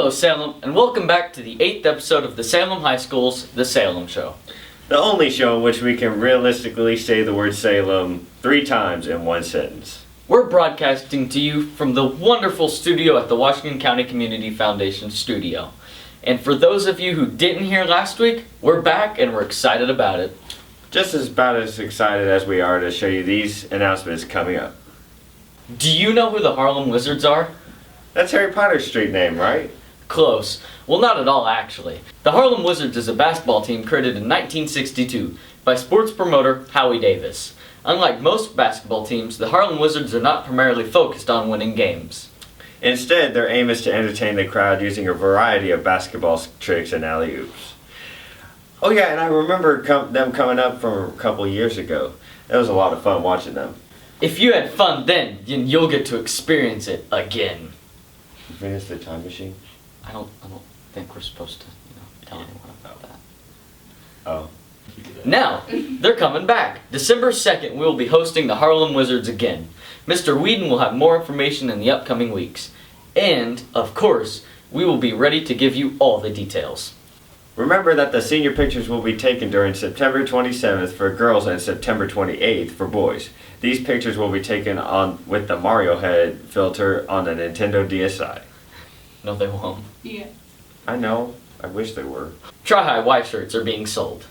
Hello Salem, and welcome back to the 8th episode of the Salem High School's The Salem Show. The only show in which we can realistically say the word Salem 3 times in one sentence. We're broadcasting to you from the wonderful studio at the Washington County Community Foundation studio. And for those of you who didn't hear last week, we're back and we're excited about it. Just about as excited as we are to show you these announcements coming up. Do you know who the Harlem Wizards are? That's Harry Potter's street name, right? Close. Well, not at all, actually. The Harlem Wizards is a basketball team created in 1962 by sports promoter Howie Davis. Unlike most basketball teams, the Harlem Wizards are not primarily focused on winning games. Instead, their aim is to entertain the crowd using a variety of basketball tricks and alley-oops. Oh yeah, and I remember them coming up from a couple years ago. It was a lot of fun watching them. If you had fun then you'll get to experience it again. You finished the time machine? I don't think we're supposed to, tell anyone about that. Oh. Now, they're coming back. December 2nd, we will be hosting the Harlem Wizards again. Mr. Whedon will have more information in the upcoming weeks. And, of course, we will be ready to give you all the details. Remember that the senior pictures will be taken during September 27th for girls and September 28th for boys. These pictures will be taken on with the Mario head filter on the Nintendo DSi. No, they won't. Yeah. I know. I wish they were. Tri-High Y shirts are being sold.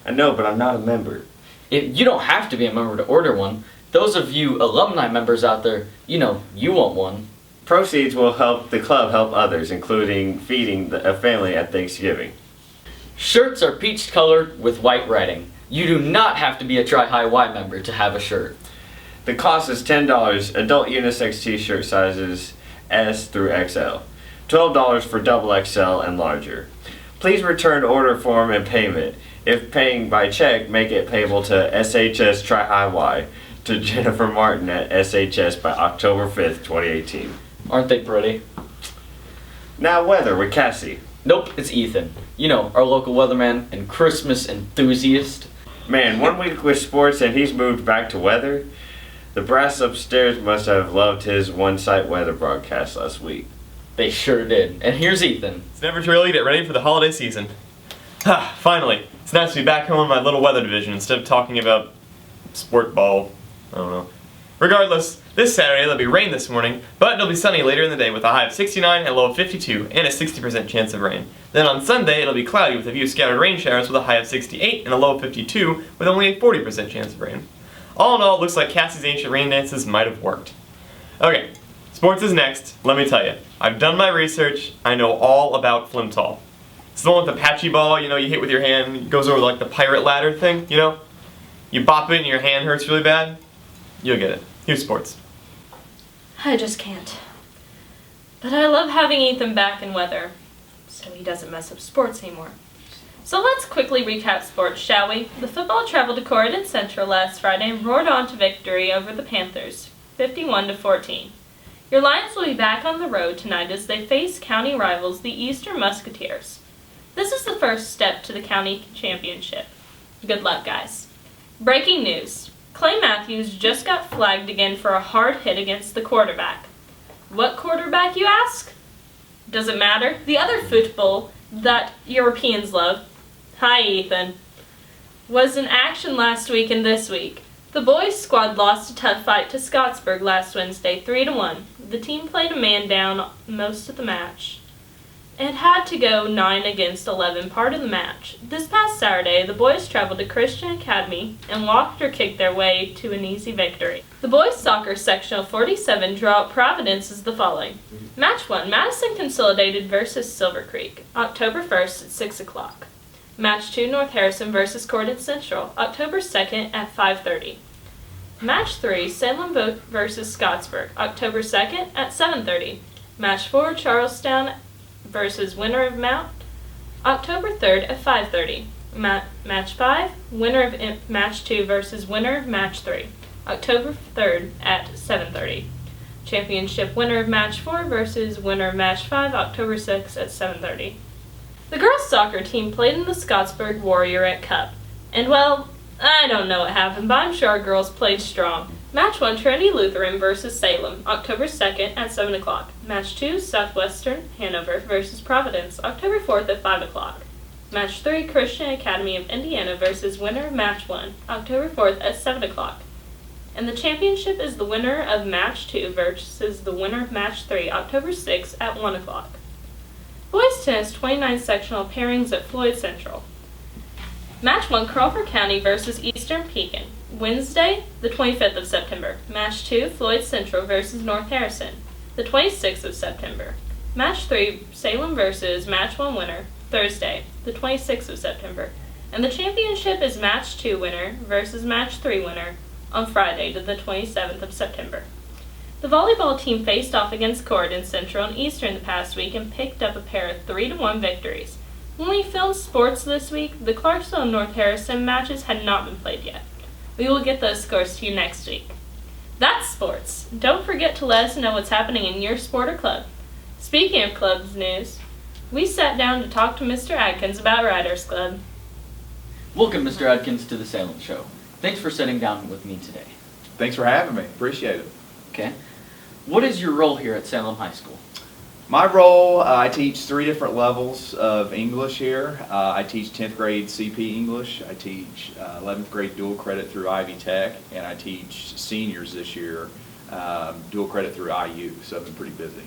I know, but I'm not a member. You don't have to be a member to order one. Those of you alumni members out there, you want one. Proceeds will help the club help others, including feeding a family at Thanksgiving. Shirts are peach colored with white writing. You do not have to be a Tri-High Y member to have a shirt. The cost is $10, adult unisex t-shirt sizes S through XL. $12 for double XL and larger. Please return order form and payment. If paying by check, make it payable to SHS Tri-High Y to Jennifer Martin at SHS by October 5th, 2018. Aren't they pretty? Now weather with Cassie. Nope, it's Ethan. Our local weatherman and Christmas enthusiast. Man, 1 week with sports and he's moved back to weather. The brass upstairs must have loved his one-site weather broadcast last week. They sure did. And here's Ethan. It's never too early to get ready for the holiday season. Finally, it's nice to be back home in my little weather division instead of talking about sport ball. I don't know. Regardless, this Saturday there'll be rain this morning, but it'll be sunny later in the day with a high of 69 and a low of 52 and a 60% chance of rain. Then on Sunday it'll be cloudy with a few scattered rain showers with a high of 68 and a low of 52 with only a 40% chance of rain. All in all, it looks like Cassie's ancient rain dances might have worked. Okay, sports is next. Let me tell you, I've done my research. I know all about Flimtall. It's the one with the patchy ball, you hit with your hand, it goes over like the pirate ladder thing, You bop it and your hand hurts really bad. You'll get it. Here's sports. I just can't. But I love having Ethan back in weather, so he doesn't mess up sports anymore. So let's quickly recap sports, shall we? The football traveled to Corydon Central last Friday and roared on to victory over the Panthers, 51-14. Your Lions will be back on the road tonight as they face county rivals, the Eastern Musketeers. This is the first step to the county championship. Good luck, guys. Breaking news. Clay Matthews just got flagged again for a hard hit against the quarterback. What quarterback, you ask? Doesn't matter. The other football that Europeans love, hi Ethan, was in action last week and this week. The boys' squad lost a tough fight to Scottsburg last Wednesday, 3-1. The team played a man down most of the match. It had to go 9 against 11 part of the match. This past Saturday, the boys traveled to Christian Academy and walked or kicked their way to an easy victory. The boys soccer sectional 47 draw out Providence as the following. Match 1, Madison Consolidated versus Silver Creek, October 1st at 6 o'clock. Match 2, North Harrison versus Corydon Central, October 2nd at 5:30. Match 3, Salem versus Scottsburg, October 2nd at 7:30. Match 4, Charlestown versus winner of Mount, October 3rd at 5:30. Match 5, winner of Match 2 versus winner of Match 3, October 3rd at 7:30. Championship winner of Match 4 versus winner of Match 5, October 6th at 7:30. The girls' soccer team played in the Scottsburg Warriorette Cup, and well, I don't know what happened, but I'm sure our girls played strong. Match 1, Trinity Lutheran versus Salem, October 2nd at 7 o'clock. Match 2, Southwestern Hanover versus Providence, October 4th at 5 o'clock. Match 3, Christian Academy of Indiana versus winner of Match 1, October 4th at 7 o'clock. And the championship is the winner of Match 2 versus the winner of Match 3, October 6th at 1 o'clock. Boys Tennis 29 sectional pairings at Floyd Central. Match 1, Crawford County versus Eastern Pekin, Wednesday, the 25th of September. Match 2, Floyd Central versus North Harrison, the 26th of September. Match 3, Salem versus Match 1 winner, Thursday, the 26th of September. And the championship is Match 2 winner versus Match 3 winner on Friday, the 27th of September. The volleyball team faced off against Corydon Central and Eastern the past week and picked up a pair of 3-1 victories. When we filmed sports this week, the Clarksville and North Harrison matches had not been played yet. We will get those scores to you next week. That's sports. Don't forget to let us know what's happening in your sport or club. Speaking of clubs news, we sat down to talk to Mr. Adkins about Riders Club. Welcome, Mr. Adkins, to the Salem Show. Thanks for sitting down with me today. Thanks for having me. Appreciate it. Okay. What is your role here at Salem High School? My role, I teach 3 different levels of English here. I teach 10th grade CP English. I teach 11th grade dual credit through Ivy Tech, and I teach seniors this year dual credit through IU, so I've been pretty busy.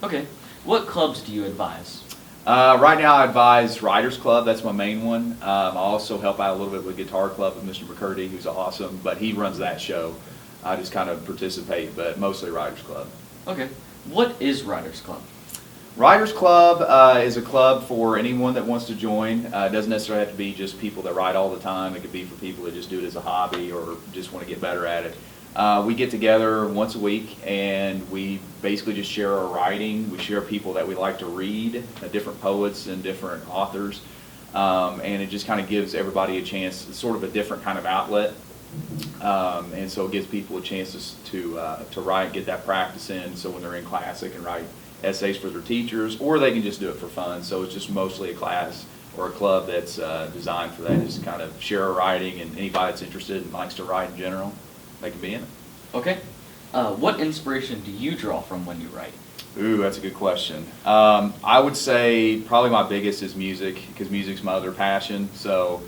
Okay. What clubs do you advise? Right now I advise Riders Club, that's my main one. I also help out a little bit with Guitar Club with Mr. McCurdy, who's awesome, but he runs that show. I just kind of participate, but mostly Riders Club. Okay. What is Riders Club? Riders Club is a club for anyone that wants to join. It doesn't necessarily have to be just people that ride all the time. It could be for people that just do it as a hobby or just want to get better at it. We get together once a week and we basically just share our writing. We share people that we like to read, different poets and different authors. And it just kind of gives everybody a chance, it's sort of a different kind of outlet. And so it gives people a chance to write, get that practice in, so when they're in class they can write essays for their teachers, or they can just do it for fun. So it's just mostly a class or a club that's designed for that, just kind of share a writing, and anybody that's interested and likes to write in general, they can be in it. Okay. What inspiration do you draw from when you write? Ooh, that's a good question. I would say probably my biggest is music, because music's my other passion. So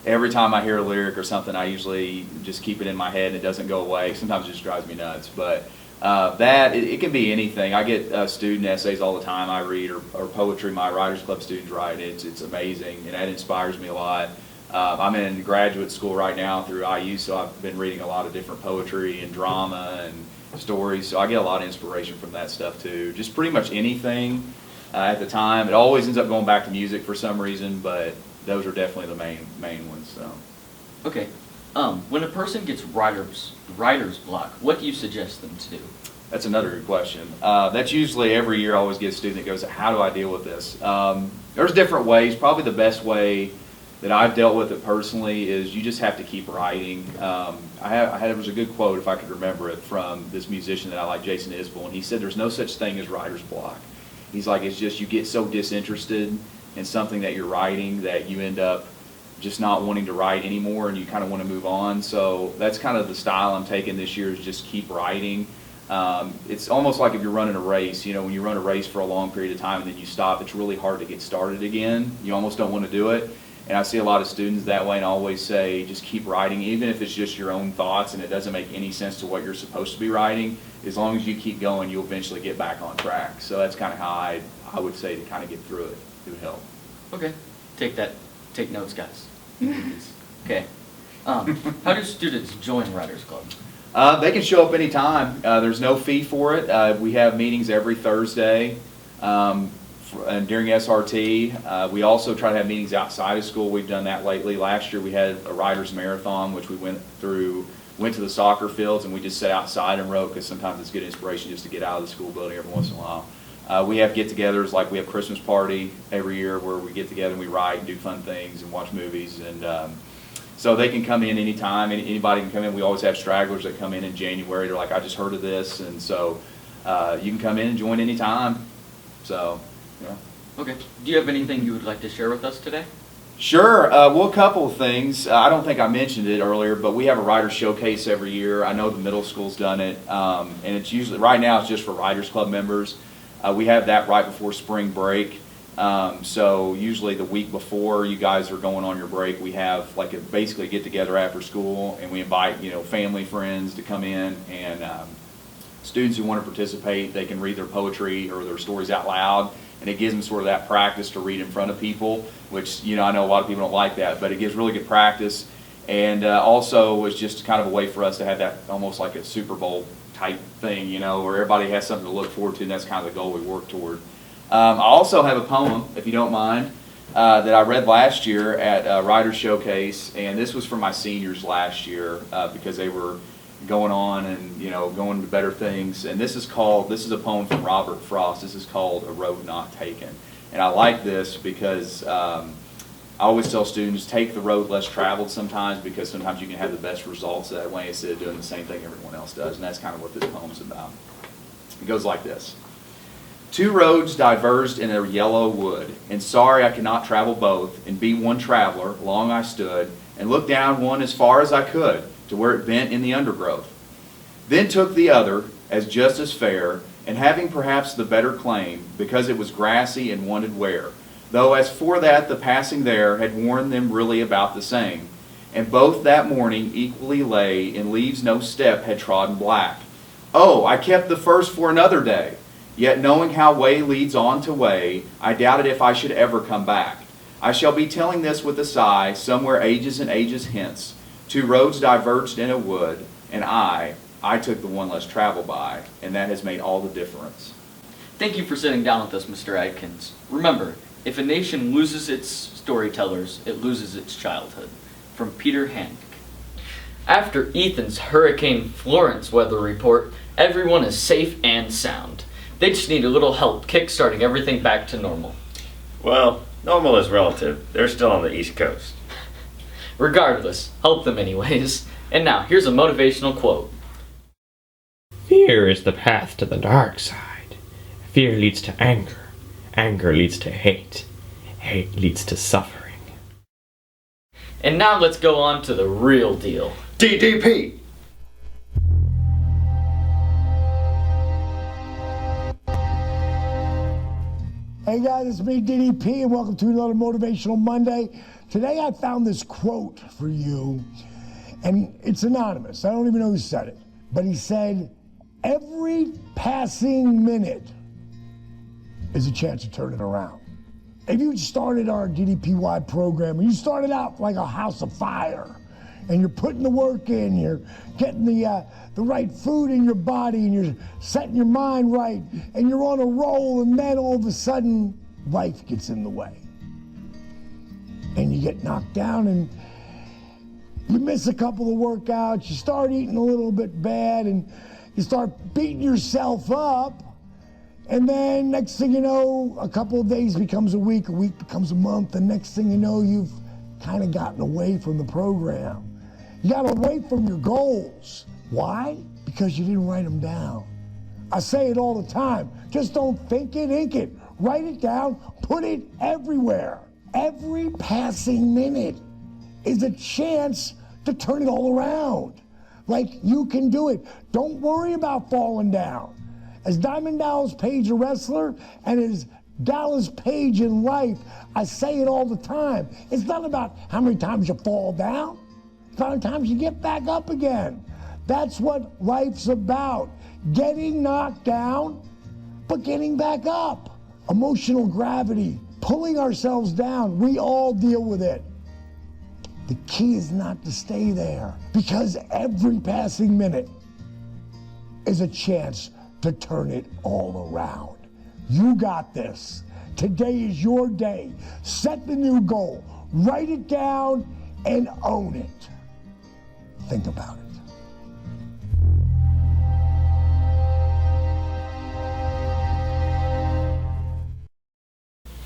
every time I hear a lyric or something, I usually just keep it in my head and it doesn't go away. Sometimes it just drives me nuts. But it can be anything. I get student essays all the time I read, or poetry my Writers Club students write. It's amazing, and that inspires me a lot. I'm in graduate school right now through IU, so I've been reading a lot of different poetry and drama and stories, so I get a lot of inspiration from that stuff too. Just pretty much anything at the time. It always ends up going back to music for some reason, but those are definitely the main ones. So. Okay. When a person gets writer's block, what do you suggest them to do? That's another good question. That's usually every year I always get a student that goes, how do I deal with this? There's different ways. Probably the best way that I've dealt with it personally is you just have to keep writing. There was a good quote, if I could remember it, from this musician that I like, Jason Isbell, and he said there's no such thing as writer's block. He's like, it's just you get so disinterested in something that you're writing that you end up just not wanting to write anymore, and you kind of want to move on. So that's kind of the style I'm taking this year, is just keep writing. It's almost like if you're running a race, when you run a race for a long period of time and then you stop, it's really hard to get started again. You almost don't want to do it. And I see a lot of students that way, and I always say just keep writing, even if it's just your own thoughts and it doesn't make any sense to what you're supposed to be writing. As long as you keep going, you'll eventually get back on track. So that's kind of how I would say to kind of get through it. It would help. Okay. Take notes, guys. Okay. How do students join Writers Club? They can show up anytime. There's no fee for it. We have meetings every Thursday and during SRT. We also try to have meetings outside of school. We've done that lately. Last year we had a writers marathon, which we went to the soccer fields, and we just sat outside and wrote, because sometimes it's good inspiration just to get out of the school building every once in a while. We have get-togethers, like we have Christmas party every year where we get together and we write and do fun things and watch movies. And so they can come in anytime. Anybody can come in. We always have stragglers that come in January. They're like, I just heard of this. And so you can come in and join anytime. So, yeah. Okay. Do you have anything you would like to share with us today? Sure. Well, a couple of things. I don't think I mentioned it earlier, but we have a writer showcase every year. I know the middle school's done it, and it's usually right now it's just for Writers Club members. We have that right before spring break. So usually the week before you guys are going on your break, we have like a basically get together after school, and we invite family, friends to come in, and students who want to participate, they can read their poetry or their stories out loud. And it gives them sort of that practice to read in front of people, which, I know a lot of people don't like that, but it gives really good practice. And also was just kind of a way for us to have that almost like a Super Bowl type thing, where everybody has something to look forward to, and that's kind of the goal we work toward. I also have a poem, if you don't mind, that I read last year at Writer's Showcase, and this was for my seniors last year because they were going on and going to better things. And this is a poem from Robert Frost. This is called A Road Not Taken. And I like this because I always tell students, take the road less traveled sometimes, because sometimes you can have the best results that way instead of doing the same thing everyone else does. And that's kind of what this poem's about. It goes like this. 2 roads diverged in a yellow wood, and sorry I could not travel both, and be one traveler, long I stood, and looked down one as far as I could, to where it bent in the undergrowth. Then took the other, as just as fair, and having perhaps the better claim, because it was grassy and wanted wear, though as for that the passing there had worn them really about the same, and both that morning equally lay, in leaves no step had trodden black. Oh, I kept the first for another day, yet knowing how way leads on to way, I doubted if I should ever come back. I shall be telling this with a sigh, somewhere ages and ages hence. 2 roads diverged in a wood, and I took the one less traveled by, and that has made all the difference. Thank you for sitting down with us, Mr. Adkins. Remember, if a nation loses its storytellers, it loses its childhood. From Peter Hank. After Ethan's Hurricane Florence weather report, everyone is safe and sound. They just need a little help kick-starting everything back to normal. Well, normal is relative. They're still on the East Coast. Regardless, help them anyways. And now, here's a motivational quote. Fear is the path to the dark side. Fear leads to anger. Anger leads to hate. Hate leads to suffering. And now let's go on to the real deal. DDP! Hey guys, it's me, DDP, and welcome to another Motivational Monday. Today I found this quote for you, and it's anonymous. I don't even know who said it. But he said, every passing minute is a chance to turn it around. If you started our DDPY program, and you started out like a house of fire, and you're putting the work in, you're getting the right food in your body, and you're setting your mind right, and you're on a roll, and then all of a sudden, life gets in the way. And you get knocked down, and you miss a couple of workouts, you start eating a little bit bad, and you start beating yourself up, and then next thing you know, a couple of days becomes a week becomes a month, and next thing you know, you've kind of gotten away from the program. You got away from your goals. Why? Because you didn't write them down. I say it all the time. Just don't think it, ink it. Write it down, put it everywhere. Every passing minute is a chance to turn it all around. Like, you can do it. Don't worry about falling down. As Diamond Dallas Page, a wrestler, and as Dallas Page in life, I say it all the time. It's not about how many times you fall down. It's how many times you get back up again. That's what life's about. Getting knocked down, but getting back up. Emotional gravity, pulling ourselves down. We all deal with it. The key is not to stay there, because every passing minute is a chance to turn it all around. You got this. Today is your day. Set the new goal. Write it down and own it. Think about it.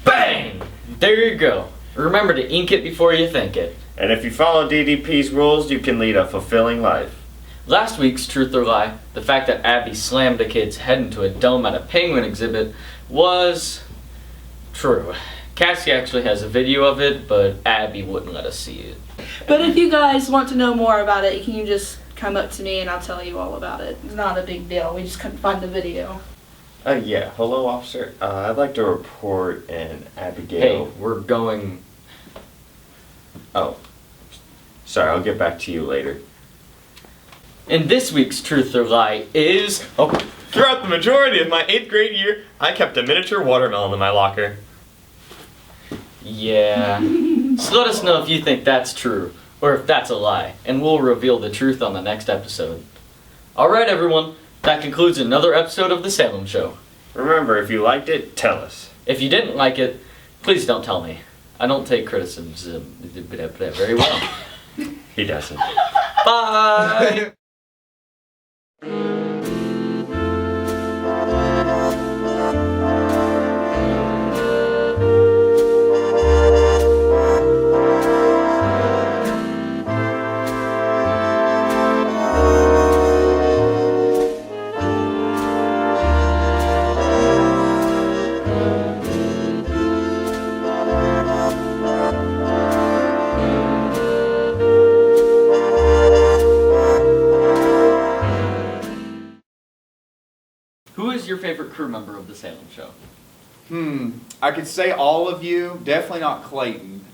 Bang! There you go. Remember to ink it before you think it. And if you follow DDP's rules, you can lead a fulfilling life. Last week's Truth or Lie, the fact that Abby slammed a kid's head into a dome at a penguin exhibit, was true. Cassie actually has a video of it, but Abby wouldn't let us see it. But if you guys want to know more about it, you can just come up to me and I'll tell you all about it. It's not a big deal. We just couldn't find the video. Yeah. Hello, officer. I'd like to report an Abigail. Hey, we're going... Oh. Sorry, I'll get back to you later. And this week's Truth or Lie is... Oh, throughout the majority of my 8th grade year, I kept a miniature watermelon in my locker. Yeah. So let us know if you think that's true, or if that's a lie, and we'll reveal the truth on the next episode. Alright everyone, that concludes another episode of The Salem Show. Remember, if you liked it, tell us. If you didn't like it, please don't tell me. I don't take criticism very well. He doesn't. Bye! Who is your favorite crew member of The Salem Show? I could say all of you. Definitely not Clayton.